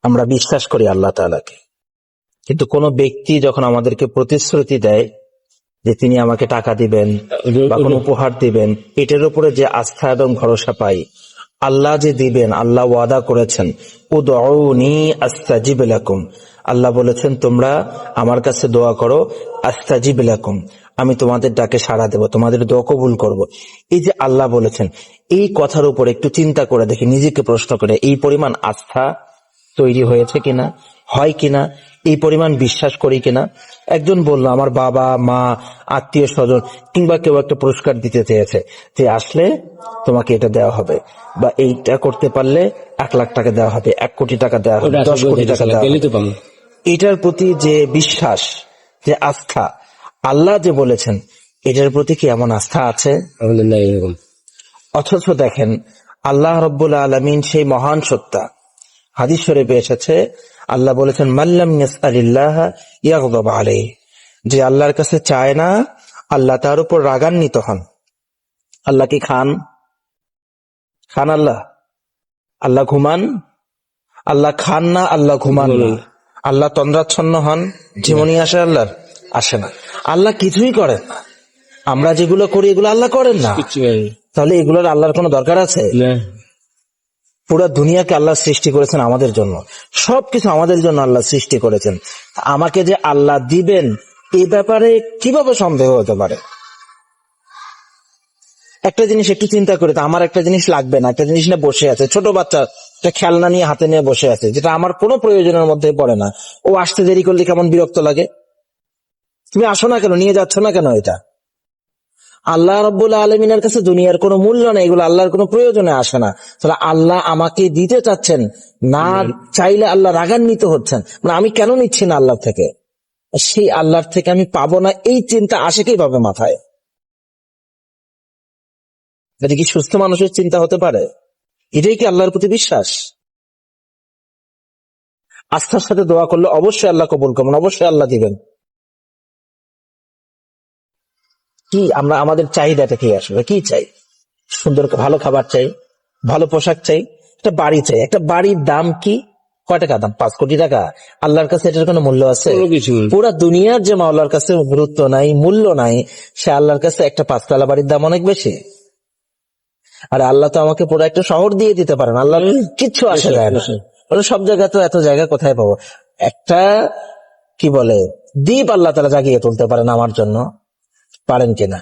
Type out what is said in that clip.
আমরা বিশ্বাস করি আল্লাহ তাআলাকে, কিন্তু কোন ব্যক্তি যখন আমাদেরকে প্রতিশ্রুতি দেয় যে তিনি আমাকে টাকা দিবেন বা কোনো উপহার দিবেন, এটার উপরে যে আস্থা এবং ভরসা পাই, আল্লাহ যে দিবেন, আল্লাহ ওয়াদা করেছেন, উদউনি আস্তাজিব লাকুম, আল্লাহ বলেছেন তোমরা আমার কাছে দোয়া করো, আস্তাজিব লাকুম, আমি তোমাদের ডাকে সাড়া দেব, তোমাদের দোয়া কবুল করব। এই যে আল্লাহ বলেছেন, এই কথার উপর একটু চিন্তা করে দেখি, নিজেকে প্রশ্ন করে এই পরিমাণ আস্থা তৈরি হয়েছে কিনা, হয় কিনা, এই পরিমাণ বিশ্বাস করি কিনা। একজন বলল আমার বাবা মা আত্মীয় স্বজন কিংবা কেউ একটা পুরস্কার দিতে চেয়েছে যে আসলে তোমাকে এটা দেওয়া হবে, বা এইটা করতে পারলে 1,00,000 টাকা দেওয়া হবে, 1 কোটি টাকা দেওয়া হবে, 10 কোটি টাকা দেওয়া হবে। এটার প্রতি যে বিশ্বাস, যে আস্থা, আল্লাহ যে বলেছেন এটার প্রতি কি এমন আস্থা আছে? অথচ দেখেন আল্লাহ রাব্বুল আলামিন সেই মহান সত্তা, হাদিস শরীফে এসেছে আল্লাহ বলেছেন মাল্লাম ইয়াসআলিল্লাহ ইয়াগদাব আলাইহি, যে আল্লাহর কাছে চায় না আল্লাহ তার উপর রাগান্বিত হন। আল্লাহ কি খান? আল্লাহ? আল্লাহ ঘুমান? আল্লাহ খান না, আল্লাহ ঘুমান না। আল্লাহ তন্দ্রাচ্ছন্ন হন? ঝিমুনি আসে আল্লাহর? আসে না। আল্লাহ কিছুই করেন না। আমরা যেগুলো করি এগুলো আল্লাহ করেন না। তাহলে এগুলোর আল্লাহর কোনো দরকার আছে? পুরো দুনিয়াকে আল্লাহ সৃষ্টি করেছেন আমাদের জন্য, সবকিছু আমাদের জন্য আল্লাহ সৃষ্টি করেছেন। আমাকে যে আল্লাহ দিবেন এই ব্যাপারে কিভাবে সন্দেহ হতে পারে? একটা জিনিস একটু চিন্তা করে, তো আমার একটা জিনিস লাগবে না, একটা জিনিস নিয়ে বসে আছে, ছোট বাচ্চা একটা খেলনা নিয়ে হাতে নিয়ে বসে আছে, যেটা আমার কোনো প্রয়োজনের মধ্যে পড়ে না, ও আসতে দেরি করলে কেমন বিরক্ত লাগে। তুমি আসো না কেন, নিয়ে যাচ্ছ না কেন? এটা আল্লাহ রাব্বুল আলামিনের কাছে দুনিয়ার কোনো মূল্য নেই, এগুলো আল্লাহর কোনো প্রয়োজনে আসে না। তাহলে আল্লাহ আমাকে দিতে চাচ্ছেন না, চাইলে আল্লাহ রাগান্বিত হচ্ছেন, মানে আমি কেন নিচ্ছি না আল্লাহ থেকে, সেই আল্লাহর থেকে আমি পাবো না, এই চিন্তা আসে কিভাবে মাথায়? এটা কি সুস্থ মানুষের চিন্তা হতে পারে? এটাই কি আল্লাহর প্রতি বিশ্বাস? আস্থার সাথে দোয়া করলে অবশ্যই আল্লাহ কবুল করবেন, অবশ্যই আল্লাহ দিবেন। কি আমরা আমাদের চাহিদাটা কি আসলে কি চাই? সুন্দর ভালো খাবার চাই, ভালো পোশাক চাই, একটা বাড়ি চাই। একটা বাড়ির দাম কি? কয় টাকা দাম? 5 কোটি টাকা। আল্লাহর কাছে এটার কোনো মূল্য আছে? পুরা দুনিয়ার যে মাওলার কাছে গুরুত্ব নাই, মূল্য নাই, সে আল্লাহর কাছে একটা 5 তলা বাড়ির দাম অনেক বেশি। আর আল্লাহ তো আমাকে পুরো একটা শহর দিয়ে দিতে পারেন, আল্লাহ কিচ্ছু আসে যায় না। সব জায়গায় তো এত জায়গা কোথায় পাবো? একটা কি বলে দ্বীপ আল্লাহ তাআলা জাগিয়ে তুলতে পারেন আমার জন্য, পারেন কিনা?